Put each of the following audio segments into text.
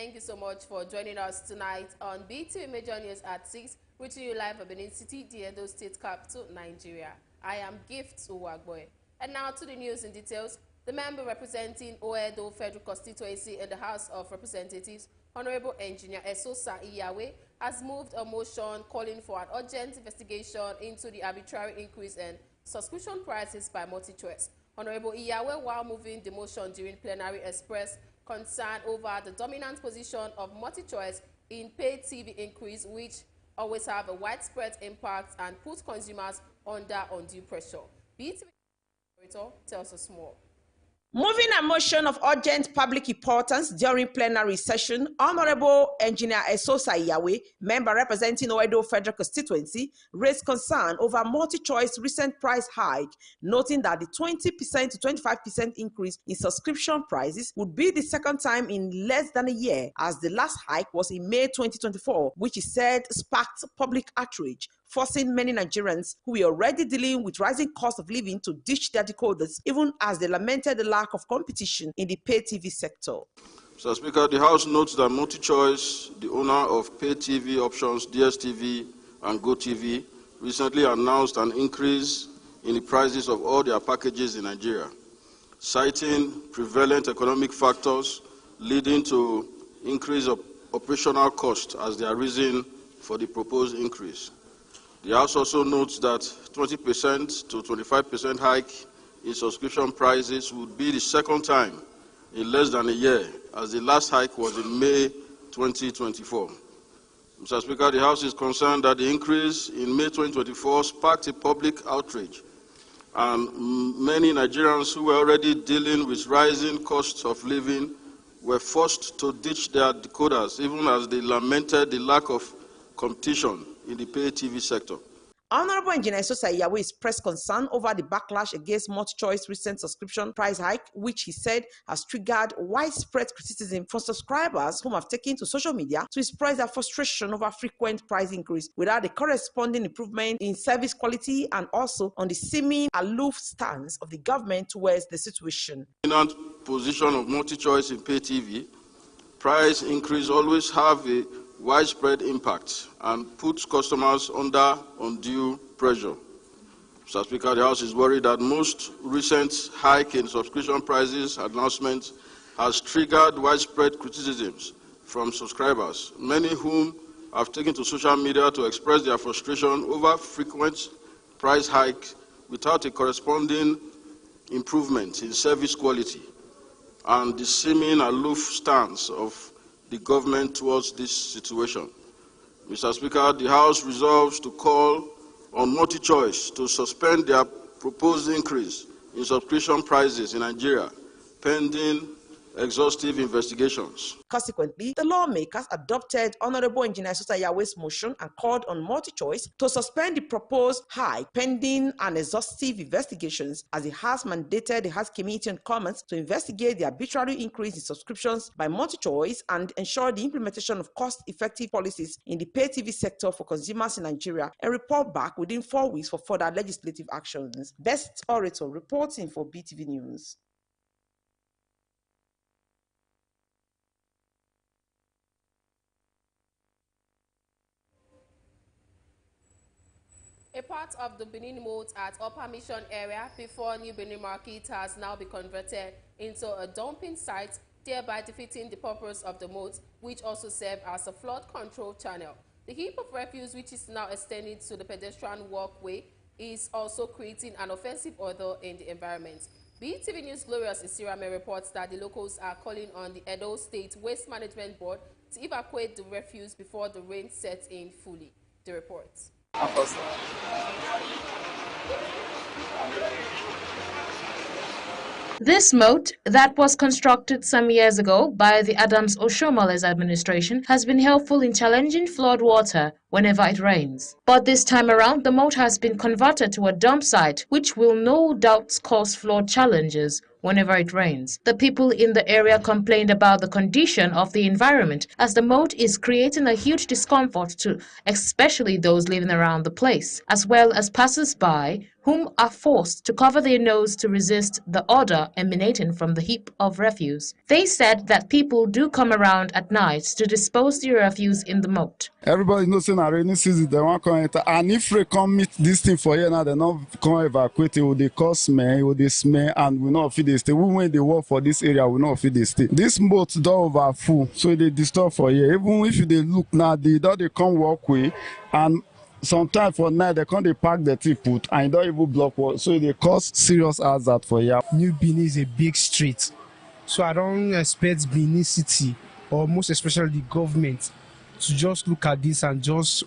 Thank you so much for joining us tonight on BeeTv Major News at 6, reaching you live from Benin City, the Edo State capital, Nigeria. I am Gift Uwagboy. And now to the news in details. The member representing Oedo Federal Constituency in the House of Representatives, Honorable Engineer Esosa Iyawe, has moved a motion calling for an urgent investigation into the arbitrary increase in subscription prices by MultiChoice. Honorable Iyawe, while moving the motion during plenary, expressed concern over the dominant position of MultiChoice in paid TV increase, which always have a widespread impact and put consumers under undue pressure. BeeTv tells us more. Moving a motion of urgent public importance during plenary session, Honorable Engineer Esosa Iyawe, member representing Oedo Federal Constituency, raised concern over MultiChoice recent price hike, noting that the 20% to 25% increase in subscription prices would be the second time in less than a year, as the last hike was in May 2024, which he said sparked public outrage, forcing many Nigerians who were already dealing with rising cost of living to ditch their decoders, even as they lamented the lack of competition in the pay TV sector. Mr. Speaker, the House notes that MultiChoice, the owner of pay TV options DSTV and GoTV, recently announced an increase in the prices of all their packages in Nigeria, citing prevalent economic factors leading to increase of operational costs as their reason for the proposed increase. The House also notes that 20% to 25% hike in subscription prices would be the second time in less than a year, as the last hike was in May 2024. Mr. Speaker, the House is concerned that the increase in May 2024 sparked a public outrage, and many Nigerians who were already dealing with rising costs of living were forced to ditch their decoders, even as they lamented the lack of competition in the pay TV sector. Honorable Engineer Esosa Iyawe expressed concern over the backlash against MultiChoice recent subscription price hike, which he said has triggered widespread criticism from subscribers whom have taken to social media to express their frustration over frequent price increase without the corresponding improvement in service quality, and also on the seeming aloof stance of the government towards the situation. In the position of MultiChoice in pay TV, price increase always have a widespread impact and puts customers under undue pressure. Mr. Speaker, the House is worried that most recent hike in subscription prices announcements has triggered widespread criticisms from subscribers, many whom have taken to social media to express their frustration over frequent price hike without a corresponding improvement in service quality and the seeming aloof stance of the government towards this situation. Mr. Speaker, the House resolves to call on MultiChoice to suspend their proposed increase in subscription prices in Nigeria, pending exhaustive investigations. Consequently, the lawmakers adopted Honorable Engineer Esosa Iyawe's motion and called on MultiChoice to suspend the proposed hike pending an exhaustive investigations, as it has mandated the House Committee on Comments to investigate the arbitrary increase in subscriptions by MultiChoice and ensure the implementation of cost-effective policies in the pay TV sector for consumers in Nigeria, and report back within 4 weeks for further legislative actions. Best Orator reporting for BeeTv News. A part of the Benin moat at Upper Mission area before New Benin Market has now been converted into a dumping site, thereby defeating the purpose of the moat, which also served as a flood control channel. The heap of refuse, which is now extended to the pedestrian walkway, is also creating an offensive odor in the environment. BeeTv News Glorious Isirame reports that the locals are calling on the Edo State Waste Management Board to evacuate the refuse before the rain sets in fully. The report. This moat, that was constructed some years ago by the Adams Oshiomhole's administration, has been helpful in challenging flood water whenever it rains. But this time around, the moat has been converted to a dump site, which will no doubt cause flood challenges whenever it rains. The people in the area complained about the condition of the environment, as the moat is creating a huge discomfort to especially those living around the place, as well as passers-by whom are forced to cover their nose to resist the odor emanating from the heap of refuse. They said that people do come around at night to dispose their refuse in the moat. Everybody knows in a rainy season they want to enter, and if they come meet this thing for here now, they not come evacuate it. Will they cause smell? Will they smell? And we not feed this. We when they work for this area, we not feed this. This moat door over full, so they disturb for here. Even if they look now, they come walkway, and sometimes for night they come they park the tea put and don't even block wall, so they cause serious hazard for here. New Benin is a big street, so I don't expect Benin City, or most especially the government, to just look at this and just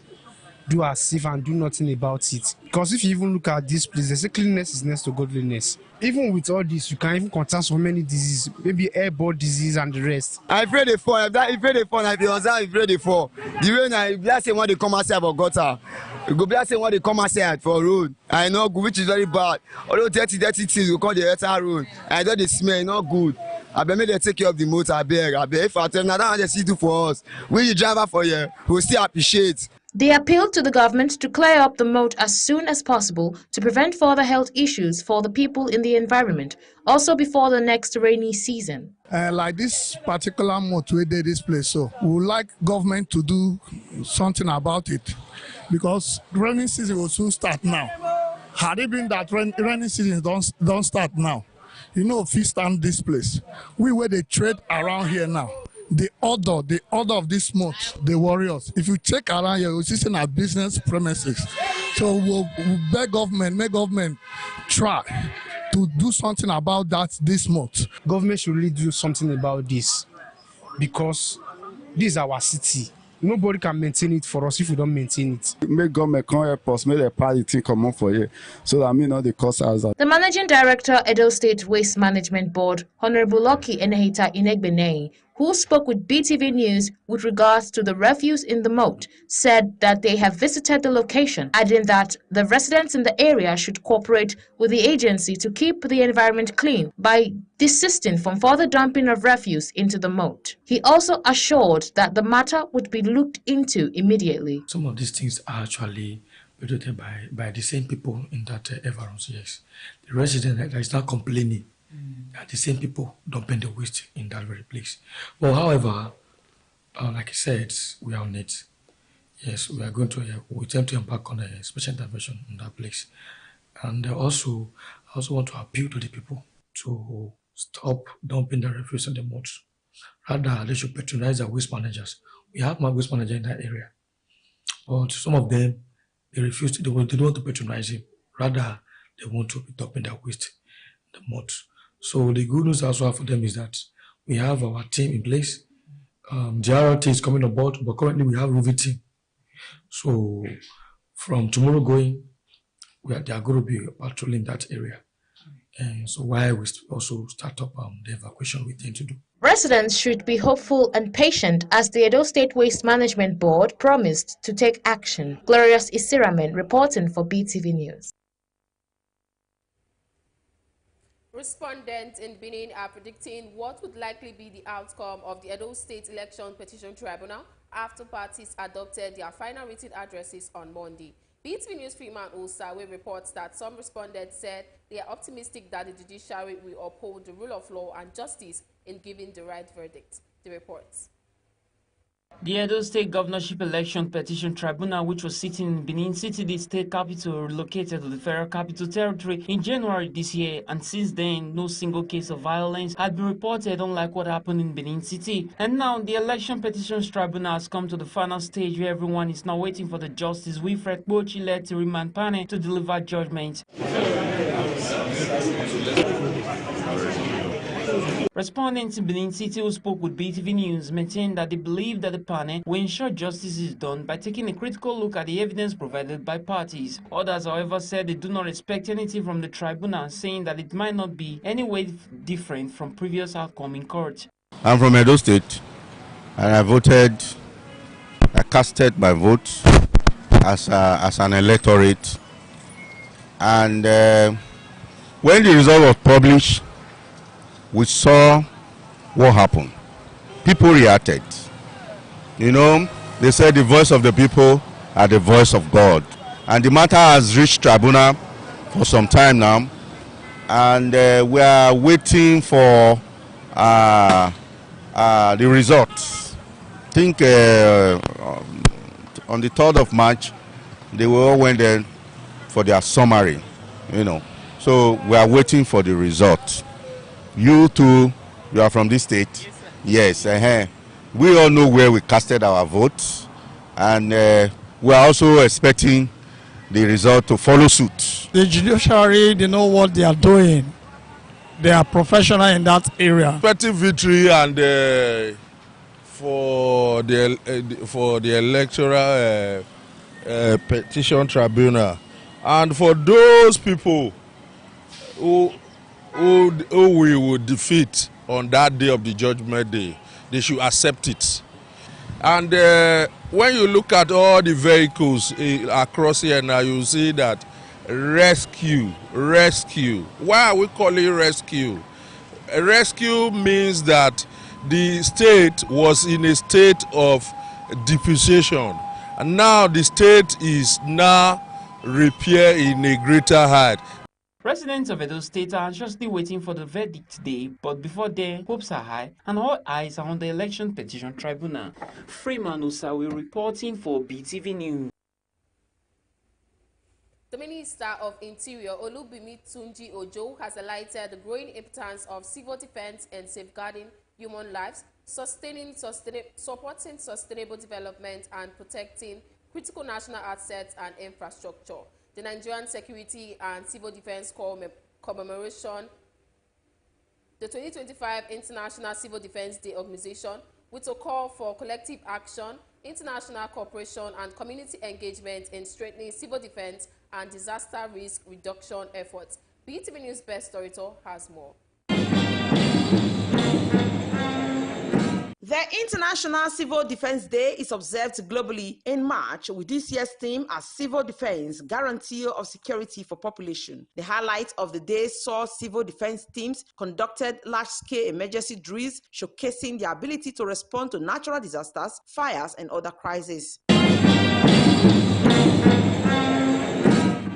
do as if and do nothing about it. Because if you even look at this place, they say cleanliness is next to godliness. Even with all this, you can even contact so many diseases, maybe airborne disease and the rest. I pray they fall. If they fall, if you understand, if they fall. The way now, if they say when they come outside for gutter, you go be say when they come outside for road. I know which is very bad. Although dirty things will come the enter road. I know they smell not good. I bet me they take care of the motor. I beg. If I tell them that they see do for us, we the driver for you, we still appreciate. They appealed to the government to clear up the moat as soon as possible to prevent further health issues for the people in the environment, also before the next rainy season. Like this particular moat we did this place, so we would like government to do something about it, because rainy season will soon start now. Had it been that rainy season don't start now, you know, if we stand this place, we where they trade around here now. The order of this moat, the warriors. If you check around here, you'll see in our business premises. So we'll beg government, make government try to do something about this moat. Government should really do something about this, because this is our city. Nobody can maintain it for us if we don't maintain it. Make government come help us, make the party thing come on for here, so that me know the cost hazard. The Managing Director, Edo State Waste Management Board, Honorable Lucky Enehita Inegbenei, who spoke with BeeTv News with regards to the refuse in the moat, said that they have visited the location, adding that the residents in the area should cooperate with the agency to keep the environment clean by desisting from further dumping of refuse into the moat. He also assured that the matter would be looked into immediately. Some of these things are actually produced by the same people in that environment, yes. The resident that is not complaining are the same people dumping the waste in that very place. But however, like I said, we are on it. Yes, we are going to, we attempt to embark on a special intervention in that place. And I also want to appeal to the people to stop dumping the refuse in the moat. Rather, they should patronize our waste managers. We have my waste manager in that area. But some of them, they refuse to, they don't want to patronize him. Rather, they want to be dumping their waste in the moat. So the good news also for them is that we have our team in place. JRT is coming on board, but currently we have a roving team. So from tomorrow going, they are going to be patrolling that area. And so why we also start up the evacuation we intend to do. Residents should be hopeful and patient as the Edo State Waste Management Board promised to take action. Glorious Isiramen reporting for BeeTv News. Respondents in Benin are predicting what would likely be the outcome of the Edo State Election Petition Tribunal after parties adopted their final written addresses on Monday. BeeTv News Freeman Osawe reports that some respondents said they are optimistic that the judiciary will uphold the rule of law and justice in giving the right verdict. The reports. The Edo State Governorship Election Petition Tribunal, which was sitting in Benin City, the state capital, relocated to the Federal Capital Territory in January this year, and since then, no single case of violence had been reported, unlike what happened in Benin City. And now, the Election Petitions Tribunal has come to the final stage where everyone is now waiting for the Justice Wilfred Bochi-led remand panel to deliver judgment. Respondents in Benin City who spoke with BeeTv News maintained that they believe that the panel will ensure justice is done by taking a critical look at the evidence provided by parties. Others, however, said they do not expect anything from the tribunal, saying that it might not be any way different from previous outcome in court. I'm from Edo State, and I casted my vote as an electorate. And when the result was published, we saw what happened. People reacted. You know, they said the voice of the people are the voice of God. And the matter has reached tribunal for some time now, and we are waiting for the results. I think on the 3rd of March, they all went there for their summary, So we are waiting for the result. You too, you are from this state? Yes. We all know where we casted our votes, and we are also expecting the result to follow suit. The judiciary, they know what they are doing. They are professional in that area. Expecting victory and for the electoral petition tribunal, and for those people who we will defeat on that day of the judgment day, they should accept it. And when you look at all the vehicles across here now, you see that rescue. Why are we calling rescue? Rescue means that the state was in a state of depreciation, and now the state is now repair in a greater height. Residents of Edo State are anxiously waiting for the verdict day, but before then, hopes are high and all eyes are on the election petition tribunal. Freeman Usawi reporting for BeeTv News. The Minister of Interior, Olubimi Tunji Ojo, has highlighted the growing importance of civil defense and safeguarding human lives, supporting sustainable development, and protecting critical national assets and infrastructure. The Nigerian Security and Civil Defense Corps commemoration, the 2025 International Civil Defense Day organization, with a call for collective action, international cooperation, and community engagement in strengthening civil defense and disaster risk reduction efforts. BeeTv News Best Storyteller has more. The International Civil Defense Day is observed globally in March, with this year's theme as Civil Defense, Guarantee of Security for Population. The highlight of the day saw civil defense teams conducted large-scale emergency drills, showcasing their ability to respond to natural disasters, fires, and other crises.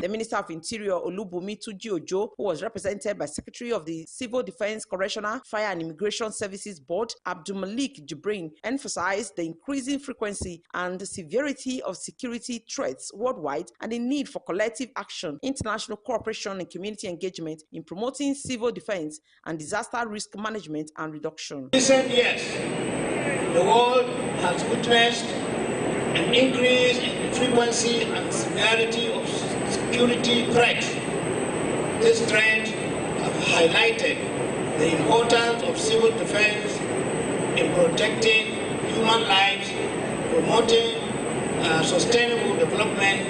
The Minister of Interior, Olubimi Tunji Ojo, who was represented by Secretary of the Civil Defense Correctional, Fire and Immigration Services Board, Abdulmalik Jibrin, emphasized the increasing frequency and the severity of security threats worldwide and the need for collective action, international cooperation, and community engagement in promoting civil defense and disaster risk management and reduction. In recent years, the world has witnessed an increase in the frequency and severity of security threats. This trend have highlighted the importance of civil defense in protecting human lives, promoting sustainable development,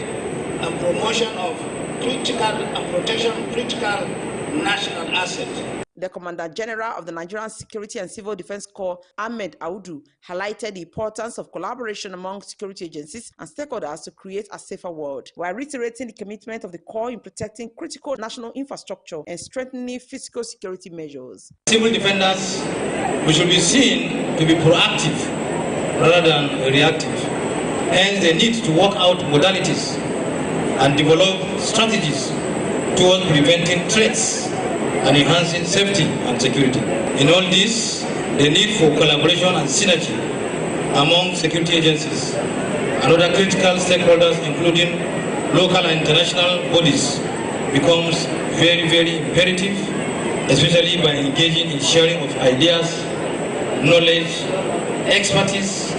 and promotion of protection of critical national assets. The Commandant General of the Nigerian Security and Civil Defense Corps, Ahmed Audu, highlighted the importance of collaboration among security agencies and stakeholders to create a safer world, while reiterating the commitment of the Corps in protecting critical national infrastructure and strengthening physical security measures. Civil defenders, we should be seen to be proactive rather than reactive. Hence, they need to work out modalities and develop strategies towards preventing threats and enhancing safety and security. In all this, the need for collaboration and synergy among security agencies and other critical stakeholders, including local and international bodies, becomes very, very imperative, especially by engaging in sharing of ideas, knowledge, expertise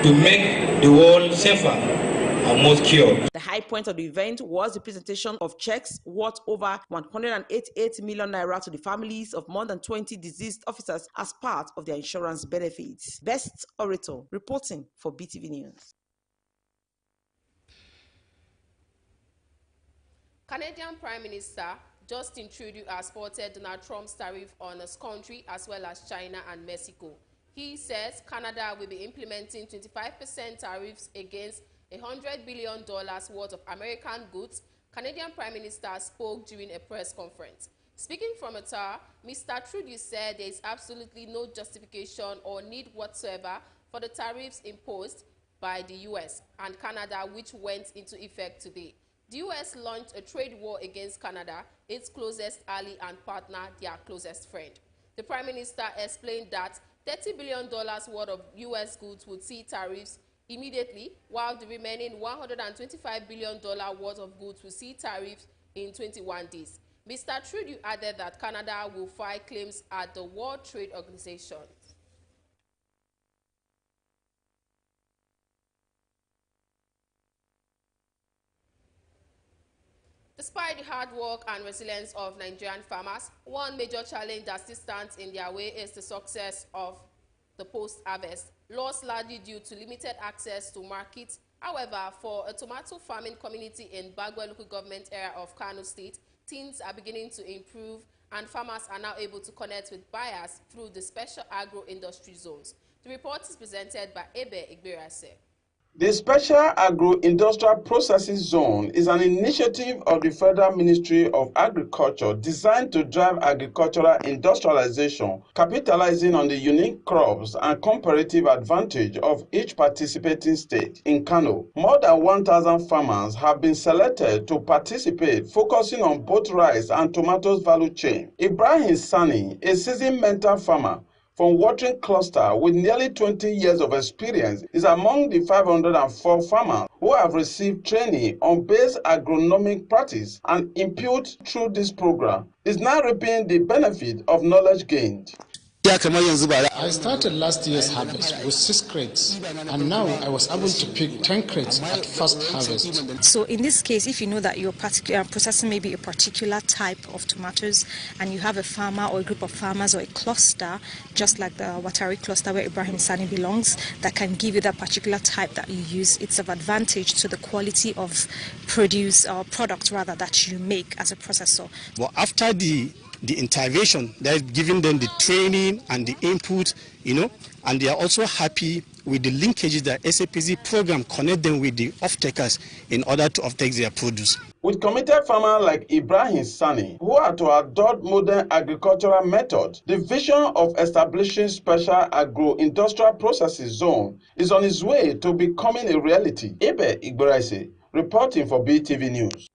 to make the world safer and more secure. The high point of the event was the presentation of checks worth over 188 million naira to the families of more than 20 deceased officers as part of their insurance benefits. Best Orator reporting for BeeTv News. Canadian Prime Minister Justin Trudeau has supported Donald Trump's tariff on his country as well as China and Mexico. He says Canada will be implementing 25% tariffs against $100 billion worth of American goods. Canadian Prime Minister spoke during a press conference. Speaking from Ottawa, Mr. Trudeau said there is absolutely no justification or need whatsoever for the tariffs imposed by the U.S. and Canada, which went into effect today. the U.S. launched a trade war against Canada, its closest ally and partner, their closest friend. The Prime Minister explained that $30 billion worth of U.S. goods would see tariffs immediately, while the remaining $125 billion worth of goods will see tariffs in 21 days. Mr. Trudeau added that Canada will file claims at the World Trade Organization. Despite the hard work and resilience of Nigerian farmers, one major challenge that still stands in their way is the success of the post-harvest, lost largely due to limited access to markets. However, for a tomato farming community in Bagua local government area of Kano State, things are beginning to improve and farmers are now able to connect with buyers through the special agro-industry zones. The report is presented by Ebe Igberase. The Special Agro-Industrial Processing Zone is an initiative of the Federal Ministry of Agriculture designed to drive agricultural industrialization, capitalizing on the unique crops and comparative advantage of each participating state. In Kano, more than 1,000 farmers have been selected to participate, focusing on both rice and tomatoes value chain. Ibrahim Sani, a seasoned mentor farmer from watering cluster with nearly 20 years of experience, is among the 504 farmers who have received training on base agronomic practice and input through this program, is now reaping the benefit of knowledge gained. I started last year's harvest with 6 crates, and now I was able to pick 10 crates at first harvest. So in this case, if you know that you're processing maybe a particular type of tomatoes, and you have a farmer or a group of farmers or a cluster, just like the Watari cluster where Ibrahim Sani belongs, that can give you that particular type that you use, it's of advantage to the quality of produce or product rather that you make as a processor. Well, after the intervention, they're giving them the training and the input, and they are also happy with the linkages that SAPZ program connect them with the off-takers in order to off-take their produce. With committed farmers like Ibrahim Sani, who are to adopt modern agricultural methods, the vision of establishing Special Agro-Industrial Processing Zone is on its way to becoming a reality. Ebe Igberase, reporting for BeeTv News.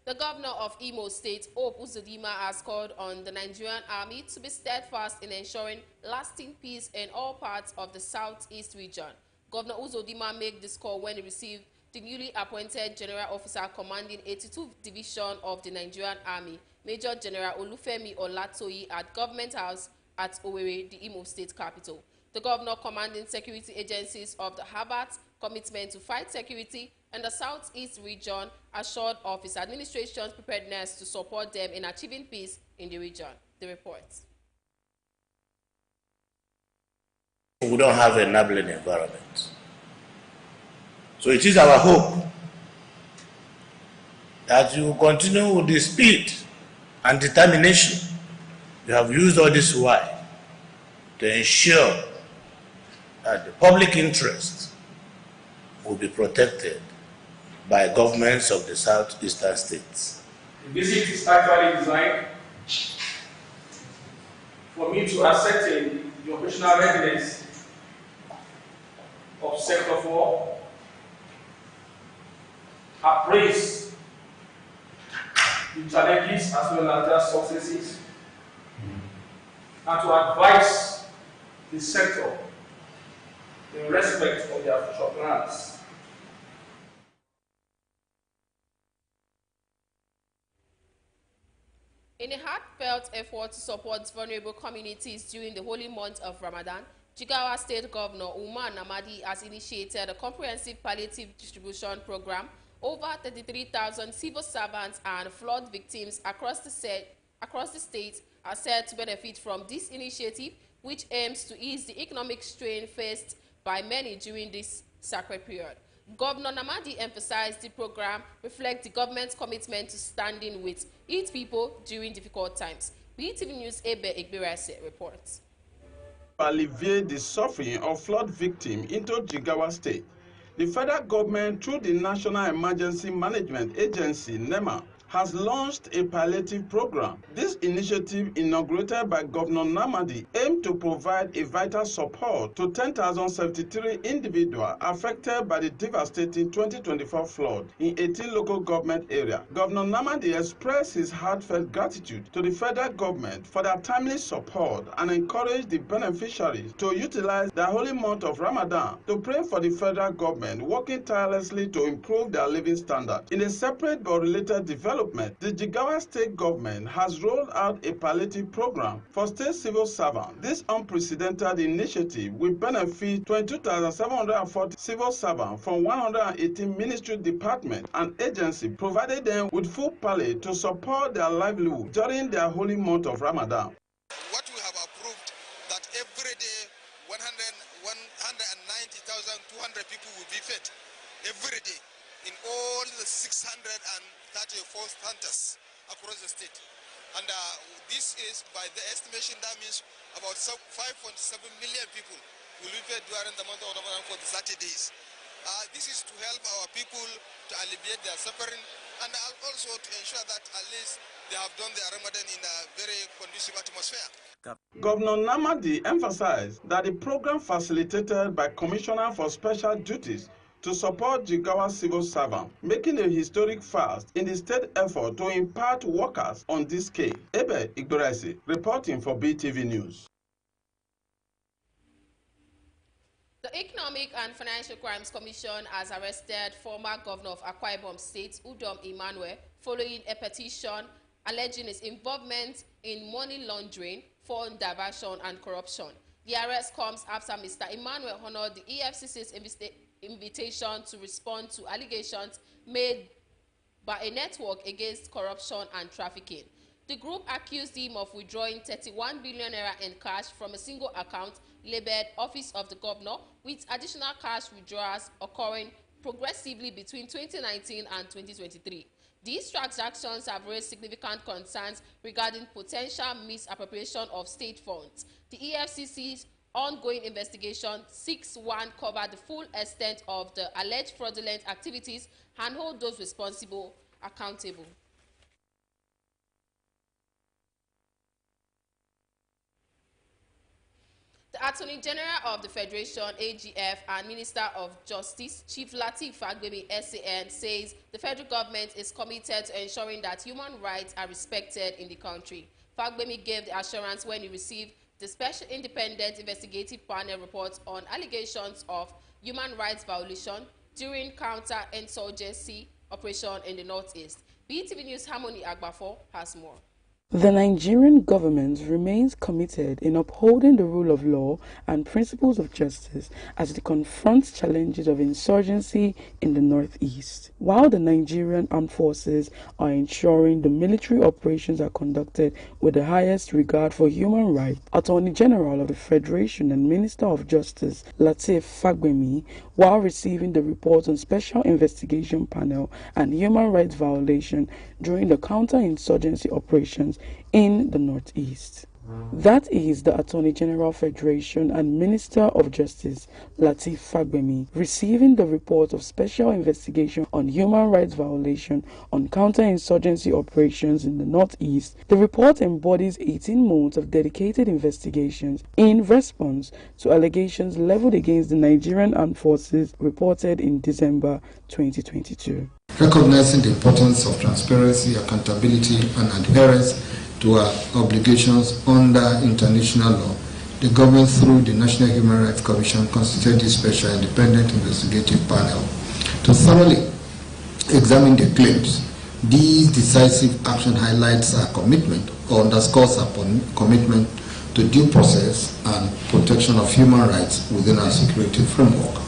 The governor of Imo State, Hope Uzodinma, has called on the Nigerian army to be steadfast in ensuring lasting peace in all parts of the southeast region. Governor Uzodinma made this call when he received the newly appointed General Officer commanding 82th Division of the Nigerian Army, Major General Olufemi Olatoyi, at Government House at Owerri, the Imo State capital. The governor commanding security agencies of the Harvard's commitment to fight security in the southeast region assured of his administration's preparedness to support them in achieving peace in the region. The report. We don't have an enabling environment. So it is our hope that you continue with the speed and determination you have used all this while to ensure that the public interest will be protected by governments of the southeastern states. The visit is actually designed for me to ascertain the operational readiness of Sector 4, appraise the challenges as well as their successes, and to advise the sector in respect of their future plans. In a heartfelt effort to support vulnerable communities during the holy month of Ramadan, Jigawa State Governor Umar Namadi has initiated a comprehensive palliative distribution program. Over 33,000 civil servants and flood victims across the state are said to benefit from this initiative, which aims to ease the economic strain faced by many during this sacred period. Governor Namadi emphasized the program reflects the government's commitment to standing with its people during difficult times. BeeTv News Ebe Igberase reports. To alleviate the suffering of flood victims into Jigawa State, the federal government, through the National Emergency Management Agency, NEMA, has launched a palliative program. This initiative, inaugurated by Governor Namadi, aimed to provide a vital support to 10,073 individuals affected by the devastating 2024 flood in 18 local government areas. Governor Namadi expressed his heartfelt gratitude to the federal government for their timely support and encouraged the beneficiaries to utilize the holy month of Ramadan to pray for the federal government working tirelessly to improve their living standard. In a separate but related development, the Jigawa state government has rolled out a palliative program for state civil servants. This unprecedented initiative will benefit 22,740 civil servants from 118 ministry departments and agencies, providing them with full palliative to support their livelihood during their holy month of Ramadan. What we have approved, that every day 190,200 people will be fed every day in all the 634 centers across the state. And this is, by the estimation, that means about 5.7 million people will be fed during the month of Ramadan for the 30 days. This is to help our people to alleviate their suffering and also to ensure that at least they have done their Ramadan in a very conducive atmosphere. Governor Namadi emphasized that the program facilitated by Commissioner for Special Duties to support Jigawa civil servants, making a historic fast in the state effort to impart workers on this scale. Ebe Igboraisi, reporting for BeeTv News. The Economic and Financial Crimes Commission has arrested former governor of Akwa Ibom State, Udom Emmanuel, following a petition alleging his involvement in money laundering, foreign diversion, and corruption. The arrest comes after Mr. Emmanuel honored the EFCC's invitation to respond to allegations made by a network against corruption and trafficking. The group accused him of withdrawing 31 billion naira in cash from a single account labeled Office of the Governor, with additional cash withdrawals occurring progressively between 2019 and 2023. These transactions have raised significant concerns regarding potential misappropriation of state funds. The EFCC's ongoing investigation seeks one cover the full extent of the alleged fraudulent activities and hold those responsible accountable. The Attorney General of the Federation, AGF, and Minister of Justice, Chief Lateef Fagbemi, SAN, says the federal government is committed to ensuring that human rights are respected in the country. Fagbemi gave the assurance when he received the Special Independent Investigative Panel report on allegations of human rights violation during counter-insurgency operation in the Northeast. BeeTv News' Harmony Agbafo has more. The Nigerian government remains committed in upholding the rule of law and principles of justice as it confronts challenges of insurgency in the Northeast. While the Nigerian armed forces are ensuring the military operations are conducted with the highest regard for human rights, Attorney General of the Federation and Minister of Justice Lateef Fagbemi, while receiving the report on Special Investigation Panel and human rights violation during the counter-insurgency operations in the Northeast. That is the Attorney General Federation and Minister of Justice Lateef Fagbemi receiving the report of Special Investigation on Human Rights Violation on Counter-Insurgency Operations in the Northeast. The report embodies 18 months of dedicated investigations in response to allegations leveled against the Nigerian Armed Forces reported in December 2022. Recognizing the importance of transparency, accountability, and adherence to our obligations under international law, the government, through the National Human Rights Commission, constituted a special independent investigative panel to thoroughly examine the claims. This decisive action highlights our commitment, or underscores our commitment to due process and protection of human rights within our security framework.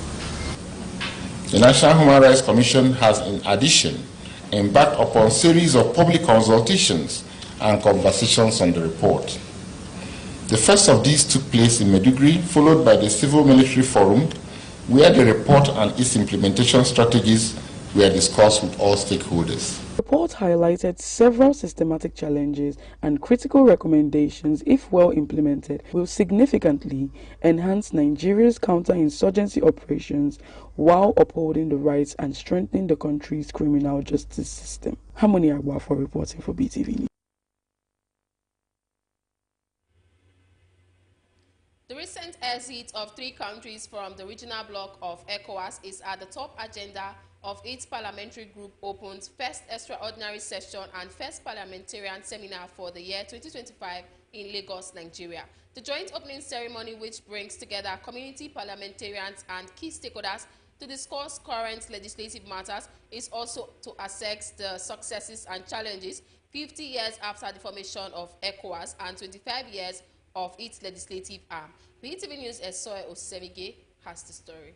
The National Human Rights Commission has, in addition, embarked upon a series of public consultations and conversations on the report. The first of these took place in Maiduguri, followed by the Civil Military Forum, where the report and its implementation strategies were discussed with all stakeholders. The report highlighted several systematic challenges and critical recommendations, if well implemented, will significantly enhance Nigeria's counterinsurgency operations while upholding the rights and strengthening the country's criminal justice system. Harmony Agba for reporting for BeeTv. The recent exit of 3 countries from the regional bloc of ECOWAS is at the top agenda of its parliamentary group opens first extraordinary session and first parliamentarian seminar for the year 2025 in Lagos, Nigeria. The joint opening ceremony, which brings together community parliamentarians and key stakeholders to discuss current legislative matters, is also to assess the successes and challenges 50 years after the formation of ECOWAS and 25 years of its legislative arm. BeeTv News' Esoe Osemige has the story.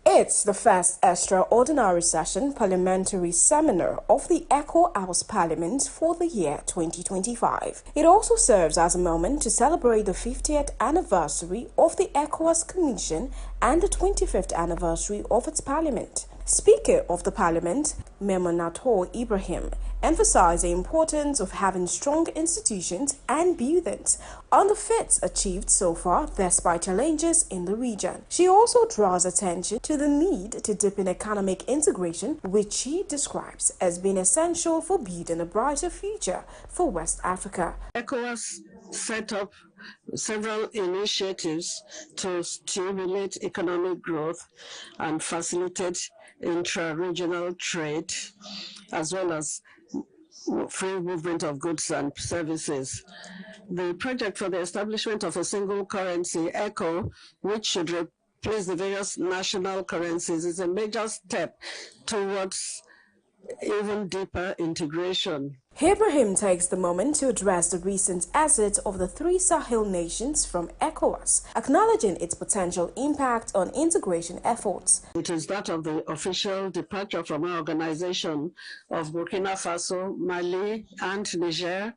It's the first extraordinary session parliamentary seminar of the ECO House Parliament for the year 2025. It also serves as a moment to celebrate the 50th anniversary of the ECOWAS Commission and the 25th anniversary of its parliament. Speaker of the Parliament, Memonato Ibrahim, emphasized the importance of having strong institutions and buildings on the feats achieved so far despite challenges in the region. She also draws attention to the need to deepen economic integration, which she describes as being essential for building a brighter future for West Africa. ECOWAS set up several initiatives to stimulate economic growth and facilitate intra-regional trade, as well as free movement of goods and services. The project for the establishment of a single currency, ECO, which should replace the various national currencies, is a major step towards even deeper integration. Ibrahim takes the moment to address the recent exit of the 3 Sahel nations from ECOWAS, acknowledging its potential impact on integration efforts. It is that of the official departure from our organization of Burkina Faso, Mali, and Niger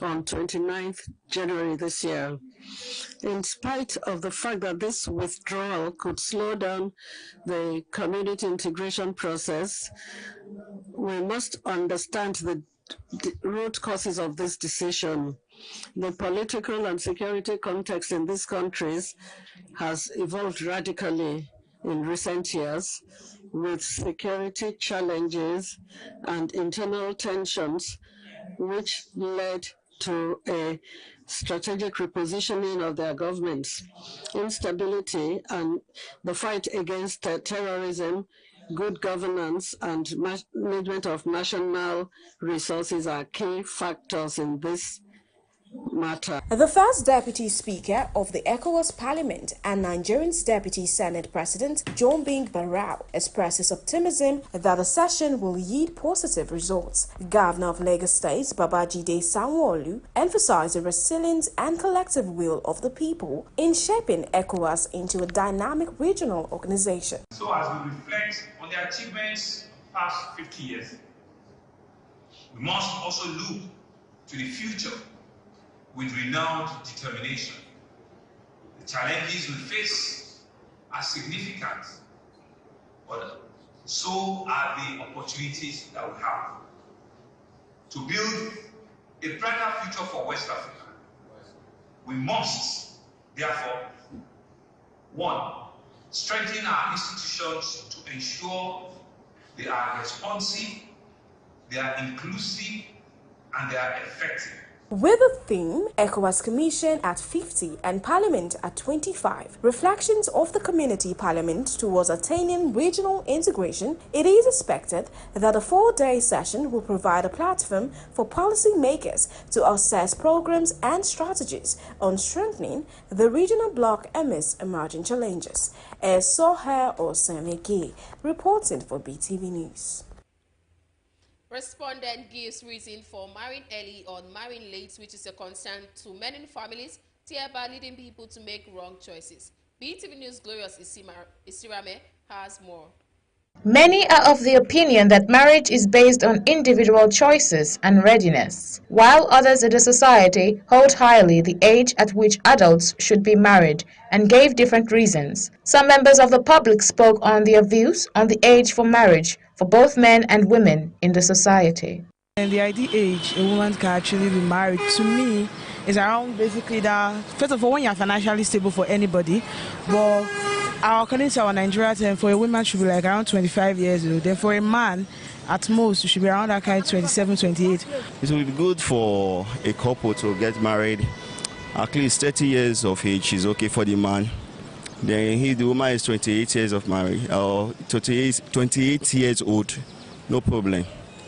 on 29th January this year. In spite of the fact that this withdrawal could slow down the community integration process, we must understand the root causes of this decision. The political and security context in these countries has evolved radically in recent years, with security challenges and internal tensions, which led to a strategic repositioning of their governments. Instability and the fight against terrorism, good governance, and management of national resources are key factors in this matter. The first Deputy Speaker of the ECOWAS Parliament and Nigerian's Deputy Senate President, John Bing Barrow, expresses optimism that the session will yield positive results. Governor of Lagos State, Babajide Sanwo-Olu, emphasized the resilience and collective will of the people in shaping ECOWAS into a dynamic regional organization. So as we reflect on the achievements of the past 50 years, we must also look to the future with renewed determination. The challenges we face are significant, but so are the opportunities that we have to build a brighter future for West Africa. We must, therefore, 1, strengthen our institutions to ensure they are responsive, they are inclusive, and they are effective. With the theme, ECOWAS Commission at 50 and Parliament at 25, reflections of the community parliament towards attaining regional integration, it is expected that a 4-day session will provide a platform for policymakers to assess programs and strategies on strengthening the regional bloc amidst emerging challenges. Esoe Osemige, reporting for BeeTv News. Respondent gives reason for marrying early or marrying late, which is a concern to many families, thereby leading people to make wrong choices. BeeTv News' Glorious Isirame has more. Many are of the opinion that marriage is based on individual choices and readiness, while others in the society hold highly the age at which adults should be married and gave different reasons. Some members of the public spoke on their views on the age for marriage, for both men and women in the society. And the ideal age a woman can actually be married, to me, is around basically that, first of all, when you're financially stable for anybody, but according to our Nigeria term, for a woman should be like around 25 years old. Then for a man, at most, it should be around that kind of 27, 28. It will be good for a couple to get married. At least 30 years of age is okay for the man. Then the woman is 28 years of marriage, or 28 years old, no problem.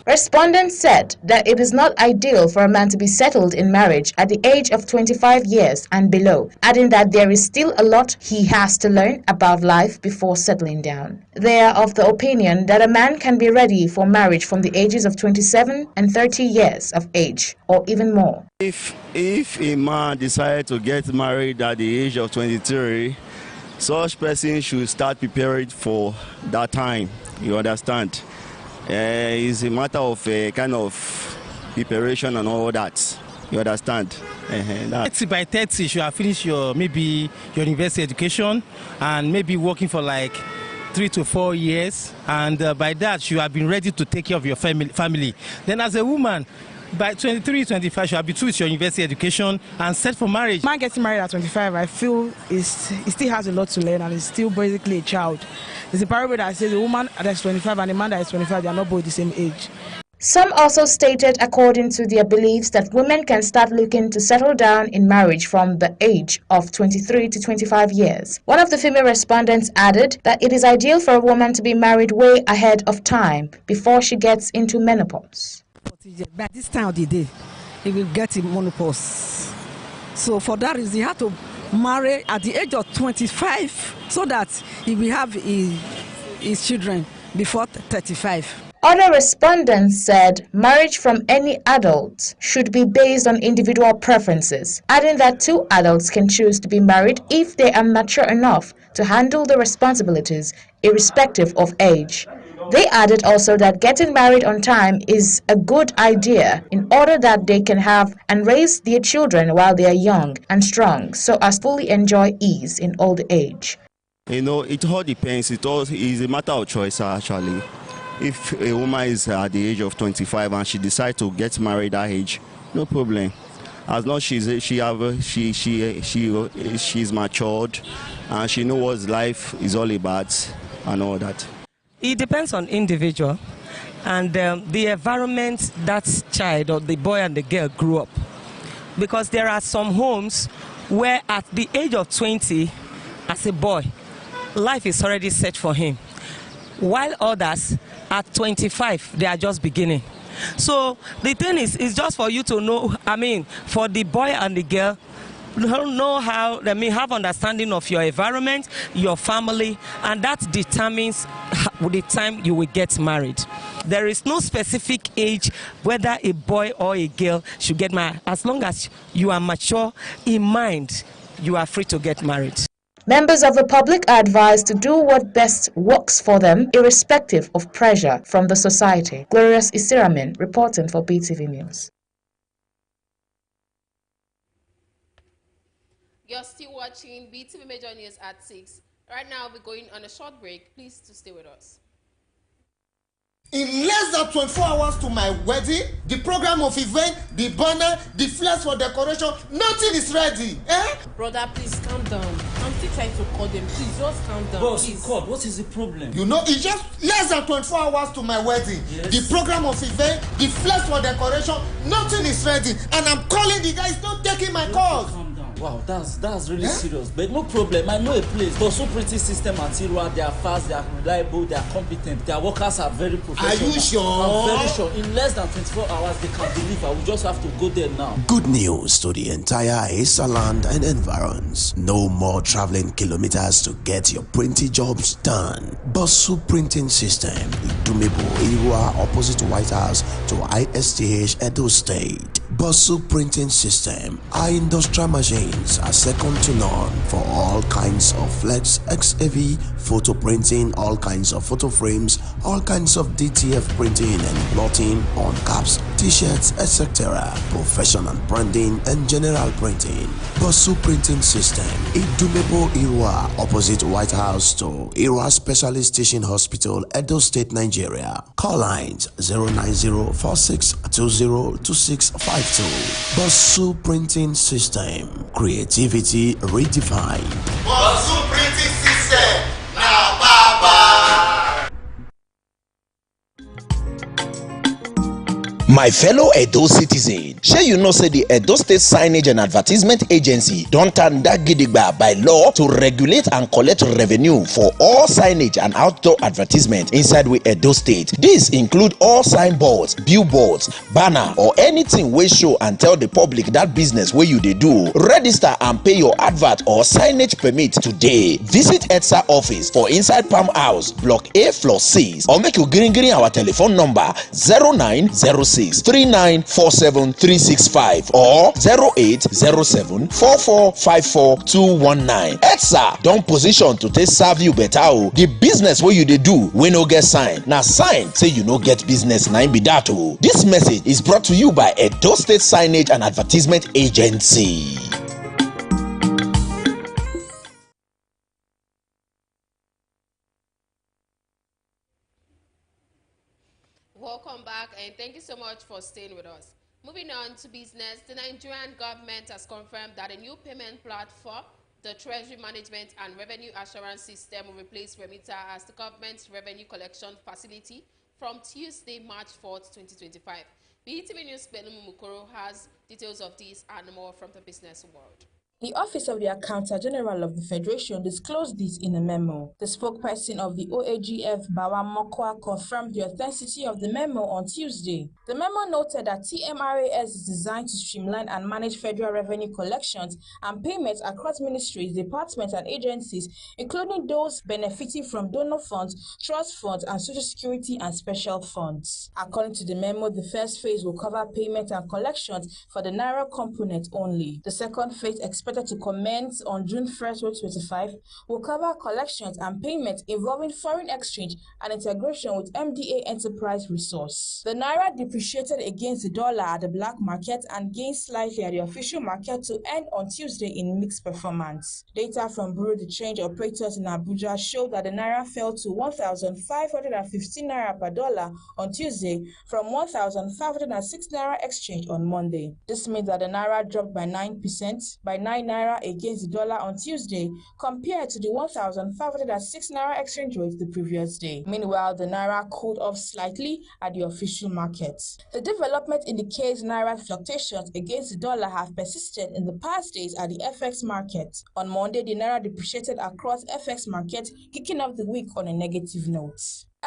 Respondents said that it is not ideal for a man to be settled in marriage at the age of 25 years and below, adding that there is still a lot he has to learn about life before settling down. They are of the opinion that a man can be ready for marriage from the ages of 27 and 30 years of age, or even more. If a man decides to get married at the age of 23, such person should start preparing for that time, you understand? It's a matter of kind of preparation and all that. You understand? 30 by 30, you should have finished your university education and maybe working for like 3 to 4 years, and by that you have been ready to take care of your family. Then as a woman, by 23, 25, you have been through with your university education and set for marriage. Man getting married at 25, I feel he still has a lot to learn and is still basically a child. There's a parable that says a woman that is 25 and a man that is 25, they are not both the same age. Some also stated, according to their beliefs, that women can start looking to settle down in marriage from the age of 23 to 25 years. One of the female respondents added that it is ideal for a woman to be married way ahead of time before she gets into menopause. By this time of the day, he will get in menopause. So for that reason, he had to marry at the age of 25 so that he will have his children before 35. Other respondents said marriage from any adult should be based on individual preferences, adding that two adults can choose to be married if they are mature enough to handle the responsibilities irrespective of age. They added also that getting married on time is a good idea in order that they can have and raise their children while they are young and strong, so as fully enjoy ease in old age. You know, it all depends. It all is a matter of choice, actually. If a woman is at the age of 25 and she decides to get married at that age, no problem. As long as she's matured and she knows what life is all about and all that. It depends on individual and the environment that child or the boy and the girl grew up. Because there are some homes where at the age of 20, as a boy, life is already set for him. While others, at 25, they are just beginning. So the thing is, it's just for you to know, for the boy and the girl, know how, have understanding of your environment, your family, and that determines the time you will get married. There is no specific age whether a boy or a girl should get married. As long as you are mature in mind, you are free to get married. Members of the public are advised to do what best works for them, irrespective of pressure from the society. Glorious Isiramin reporting for BeeTv News. You're still watching BeeTv Major News at 6. Right now, we're going on a short break. Please to stay with us. In less than 24 hours to my wedding, the program of event, the banner, the flags for decoration, nothing is ready. Brother, please calm down. I'm still trying to call them. Please just calm down. Boss, God, what is the problem? You know, it's just less than 24 hours to my wedding. Yes. The program of event, the flags for decoration, nothing is ready. And I'm calling the guys, not taking my calls. Wow, that's really serious. But no problem, I know a place. But so pretty system material, they are fast, they are reliable, they are competent, their workers are very professional. Are you sure? I'm very sure. In less than 24 hours, they can deliver. We just have to go there now. Good news to the entire Esa land and environs. No more traveling kilometers to get your printing jobs done. Bosu Printing System, Idumebo, Iwa, opposite White House to ISTH Edo State. Bosu Printing System. Our industrial machines are second to none for all kinds of flex, XAV, photo printing, all kinds of photo frames, all kinds of DTF printing and plotting on caps, t-shirts, etc. Professional branding and general printing. Bosu Printing System. Idumebo Irwa, opposite White House to Irwa Specialist Teaching Hospital, Edo State, Nigeria. Call lines 09046202652. Bosu Printing System. Creativity redefined. Bosu Printing System. Now, Baba. My fellow Edo citizen, shey you know say the Edo State Signage and Advertisement Agency don tanda gidigba by law to regulate and collect revenue for all signage and outdoor advertisement inside we Edo State. This include all signboards, billboards, banner or anything wey show and tell the public that business wey you dey do. Register and pay your advert or signage permit today. Visit EDSA office for inside Palm House, Block A, Floor 6, or make you green our telephone number 0906-3947-365 or 0807-4454-219. EDSA don position to take serve you better o. The business wey you dey do wey no get sign, na sign say you no get business, na im be that o. This message is brought to you by Edo State Signage and Advertisement Agency. Welcome back, and thank you so much for staying with us. Moving on to business, the Nigerian government has confirmed that a new payment platform, the Treasury Management and Revenue Assurance System, will replace Remita as the government's revenue collection facility from Tuesday, March 4th, 2025. BeeTv News' Belum Mukoro has details of this and more from the business world. The Office of the Accountant General of the Federation disclosed this in a memo. The spokesperson of the OAGF, Bawa Mokwa, confirmed the authenticity of the memo on Tuesday. The memo noted that TMRAS is designed to streamline and manage federal revenue collections and payments across ministries, departments, and agencies, including those benefiting from donor funds, trust funds, and social security and special funds. According to the memo, the first phase will cover payments and collections for the Naira component only. The second phase, expected to commence on June 1st, 2025, will cover collections and payments involving foreign exchange and integration with MDA Enterprise Resource. The Naira depreciated against the dollar at the black market and gained slightly at the official market to end on Tuesday in mixed performance. Data from Bureau de Change operators in Abuja showed that the Naira fell to 1,515 Naira per dollar on Tuesday from 1,506 Naira exchange on Monday. This means that the Naira dropped by 9%, by 9 Naira against the dollar on Tuesday, compared to the 1,506 Naira exchange rate the previous day. Meanwhile, the Naira cooled off slightly at the official market. The development indicates Naira fluctuations against the dollar have persisted in the past days at the FX market. On Monday, the Naira depreciated across FX market, kicking off the week on a negative note.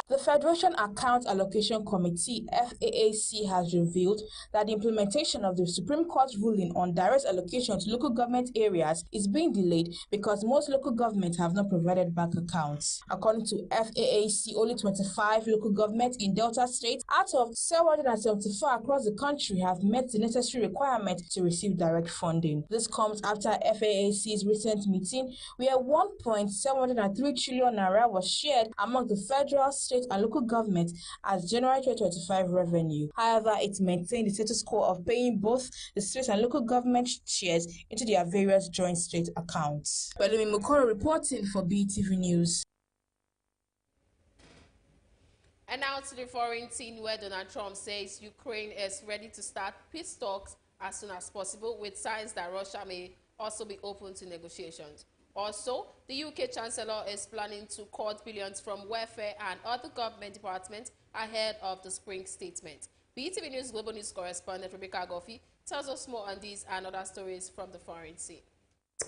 The Federation Account Allocation Committee, FAAC, has revealed that the implementation of the Supreme Court's ruling on direct allocation to local government areas is being delayed because most local governments have not provided bank accounts. According to FAAC, only 25 local governments in Delta State out of 774 across the country have met the necessary requirement to receive direct funding. This comes after FAAC's recent meeting where 1.703 trillion naira was shared among the federal, state, and local government as January 2025 revenue. However, it maintained the status quo of paying both the state and local government shares into their various joint state accounts. Belumi Mukoro reporting for BeeTv News. And now to the foreign scene, where Donald Trump says Ukraine is ready to start peace talks as soon as possible, with signs that Russia may also be open to negotiations. Also, the UK Chancellor is planning to cut billions from welfare and other government departments ahead of the spring statement. BeeTv News Global News correspondent Rebecca Goffey tells us more on these and other stories from the foreign scene.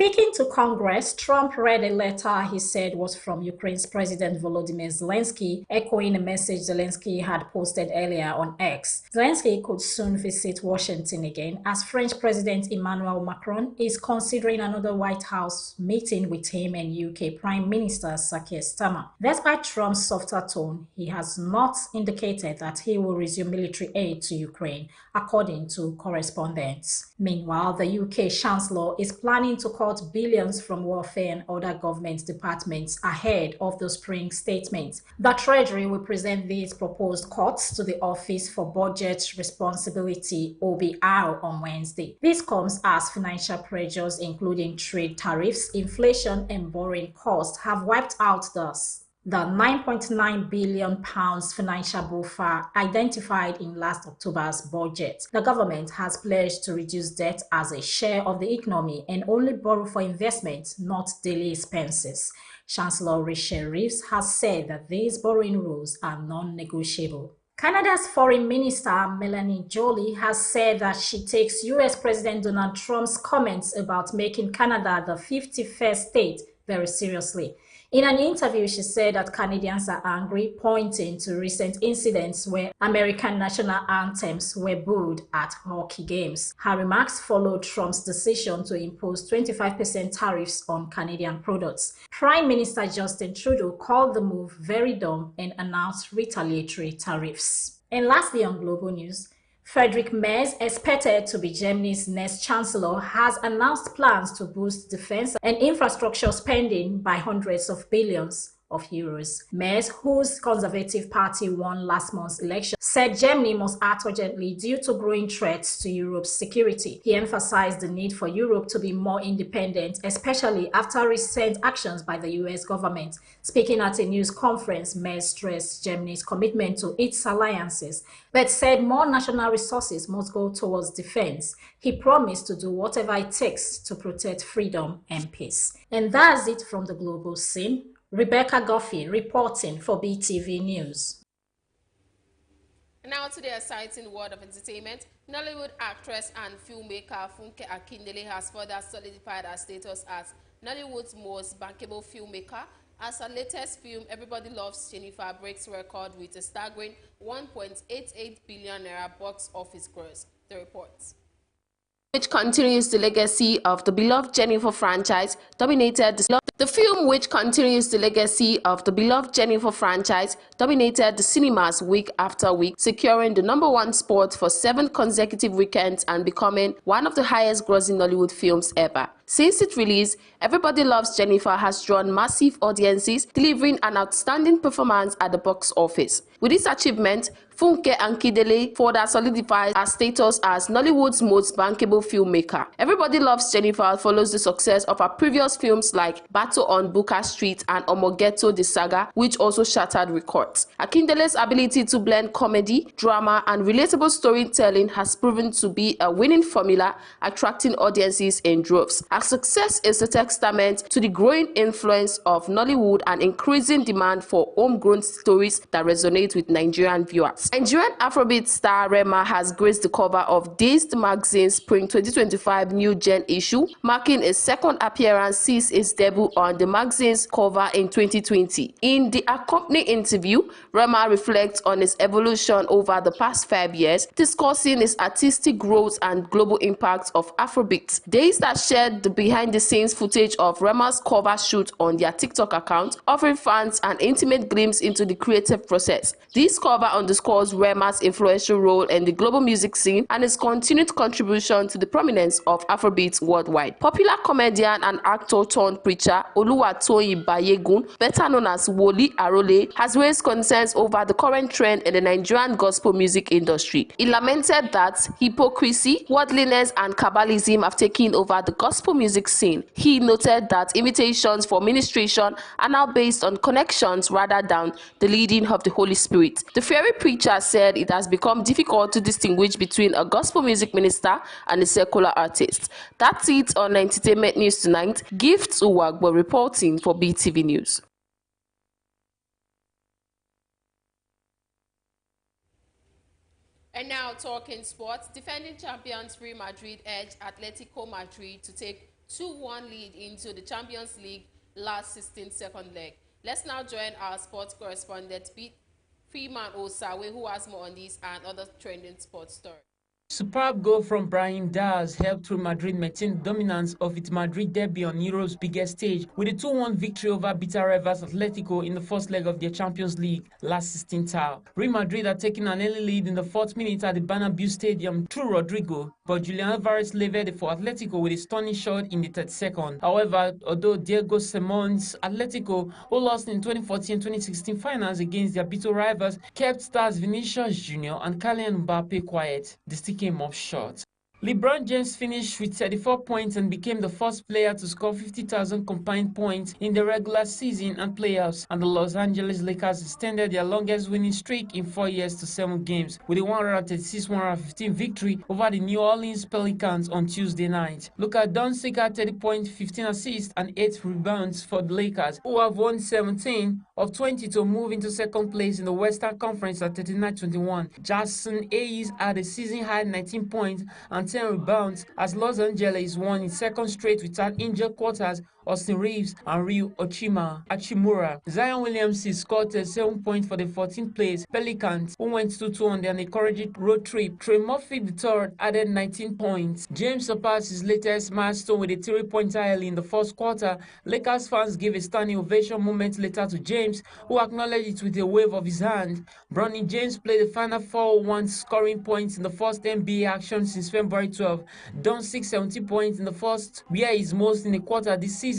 Speaking to Congress, Trump read a letter he said was from Ukraine's President Volodymyr Zelensky, echoing a message Zelensky had posted earlier on X. Zelensky could soon visit Washington again, as French President Emmanuel Macron is considering another White House meeting with him and UK Prime Minister Keir Starmer. Despite Trump's softer tone, he has not indicated that he will resume military aid to Ukraine, according to correspondents. Meanwhile, the UK Chancellor is planning to cut billions from warfare and other government departments ahead of the spring statement. The Treasury will present these proposed cuts to the Office for Budget Responsibility (OBR) on Wednesday. This comes as financial pressures, including trade tariffs, inflation, and borrowing costs, have wiped out the £9.9 billion financial buffer identified in last October's budget. The government has pledged to reduce debt as a share of the economy and only borrow for investment, not daily expenses. Chancellor Rachel Reeves has said that these borrowing rules are non-negotiable. Canada's Foreign Minister Melanie Joly has said that she takes US President Donald Trump's comments about making Canada the 51st state very seriously. In an interview, she said that Canadians are angry, pointing to recent incidents where American national anthems were booed at hockey games. Her remarks followed Trump's decision to impose 25% tariffs on Canadian products. Prime Minister Justin Trudeau called the move very dumb and announced retaliatory tariffs. And lastly, on global news, Friedrich Merz, expected to be Germany's next chancellor, has announced plans to boost defense and infrastructure spending by hundreds of billions of euros. Merz, whose Conservative Party won last month's election, said Germany must act urgently due to growing threats to Europe's security. He emphasized the need for Europe to be more independent, especially after recent actions by the US government. Speaking at a news conference, Merz stressed Germany's commitment to its alliances, but said more national resources must go towards defense. He promised to do whatever it takes to protect freedom and peace. And that's it from the global scene. Rebecca Goffey reporting for BeeTv News. Now to the exciting world of entertainment. Nollywood actress and filmmaker Funke Akindele has further solidified her status as Nollywood's most bankable filmmaker as her latest film, Everybody Loves Jennifer, breaks record with a staggering 1.88 billion naira box office gross. The reports. Which continues the legacy of the beloved Jennifer franchise, dominated the film, which continues the legacy of the beloved Jennifer franchise, dominated the cinemas week after week, securing the #1 spot for 7 consecutive weekends and becoming one of the highest-grossing Nollywood films ever. Since its release, Everybody Loves Jennifer has drawn massive audiences, delivering an outstanding performance at the box office. With this achievement, Funke Akindele further solidifies her status as Nollywood's most bankable filmmaker. Everybody Loves Jennifer follows the success of her previous films like Battle on Booker Street and Omogeto the Saga, which also shattered records. Akindele's ability to blend comedy, drama, and relatable storytelling has proven to be a winning formula, attracting audiences in droves. Her success is a testament to the growing influence of Nollywood and increasing demand for homegrown stories that resonate with Nigerian viewers. Nigerian Afrobeat star Rema has graced the cover of Dazed Magazine's Spring 2025 New Gen issue, marking a second appearance since its debut on the magazine's cover in 2020. In the accompanying interview, Rema reflects on its evolution over the past 5 years, discussing its artistic growth and global impact of Afrobeat. Dazed has shared the behind-the-scenes footage of Rema's cover shoot on their TikTok account, offering fans an intimate glimpse into the creative process. This cover underscores Rema's influential role in the global music scene and his continued contribution to the prominence of Afrobeat worldwide. Popular comedian and actor turned preacher Oluwatoyin Bayegun, better known as Woli Arole, has raised concerns over the current trend in the Nigerian gospel music industry. He lamented that hypocrisy, worldliness, and Kabbalism have taken over the gospel music scene. He noted that invitations for ministration are now based on connections rather than the leading of the Holy Spirit. The fiery preacher said it has become difficult to distinguish between a gospel music minister and a secular artist. That's it on Entertainment News Tonight. Gifts Uwagbo reporting for BeeTv News. And now talking sports, defending champions Real Madrid edged Atletico Madrid to take 2-1 lead into the Champions League last 16th second leg. Let's now join our sports correspondent, Freeman Osawe, who has more on these and other trending sports stories. Superb goal from Brahim Diaz helped Real Madrid maintain the dominance of its Madrid debut on Europe's biggest stage with a 2-1 victory over bitter rivals Atletico in the first leg of their Champions League last 16th hour. Real Madrid are taking an early lead in the 4th minute at the Bernabeu Stadium through Rodrigo, but Julian Alvarez levered it for Atletico with a stunning shot in the 32nd. However, although Diego Simeone's Atletico, who lost in 2014-2016 finals against their bitter rivals, kept stars Vinicius Jr. and Kylian Mbappe quiet, the stick came up short. LeBron James finished with 34 points and became the first player to score 50,000 combined points in the regular season and playoffs, and the Los Angeles Lakers extended their longest winning streak in 4 years to 7 games with a 136-115 victory over the New Orleans Pelicans on Tuesday night. Luka Doncic had 30 points, 15 assists, and 8 rebounds for the Lakers, who have won 17 of 20 to move into second place in the Western Conference at 39-21. Jackson Hayes had a season-high 19 points and 10 rebounds as Los Angeles won its second straight without injured quarters. Austin Reeves and Ryu Hachimura. Zion Williamson scored 7 points for the 14th place Pelicans, who went 2-2 on their encouraging road trip. Trey Murphy III added 19 points. James surpassed his latest milestone with a 3-pointer early in the first quarter. Lakers fans gave a standing ovation moments later to James, who acknowledged it with a wave of his hand. Bronny James played the final 4-1 scoring points in the first NBA action since February 12. Doncic 70 points in the first, where he's most in a quarter this season.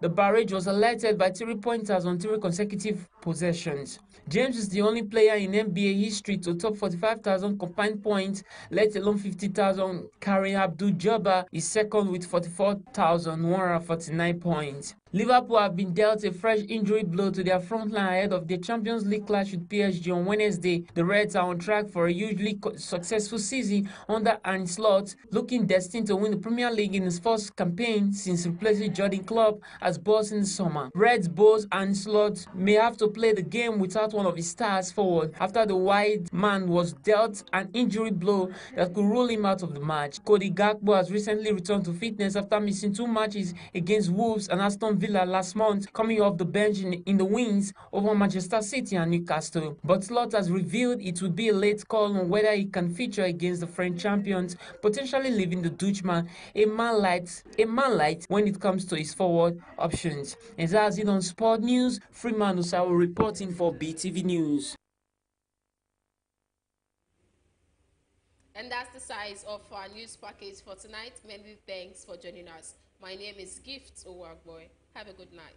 The barrage was alerted by 3-pointers on 3 consecutive possessions. James is the only player in NBA history to top 45,000 combined points, let alone 50,000. Kareem Abdul-Jabbar is second with 44,149 points. Liverpool have been dealt a fresh injury blow to their front line ahead of their Champions League clash with PSG on Wednesday. The Reds are on track for a hugely successful season under Arne Slot, looking destined to win the Premier League in his first campaign since replacing Jurgen Klopp as boss in the summer. Reds boss Arne Slot may have to play the game without one of his stars forward after the wide man was dealt an injury blow that could rule him out of the match. Cody Gakpo has recently returned to fitness after missing 2 matches against Wolves and Aston Villa last month, coming off the bench in the wins over Manchester City and Newcastle. But Slot has revealed it will be a late call on whether he can feature against the French champions, potentially leaving the Dutchman a man light when it comes to his forward options. And that's it on Sport News. Freeman Osawo reporting for BeeTv News. And that's the size of our news package for tonight. Many thanks for joining us. My name is Gift Owagboy. Have a good night.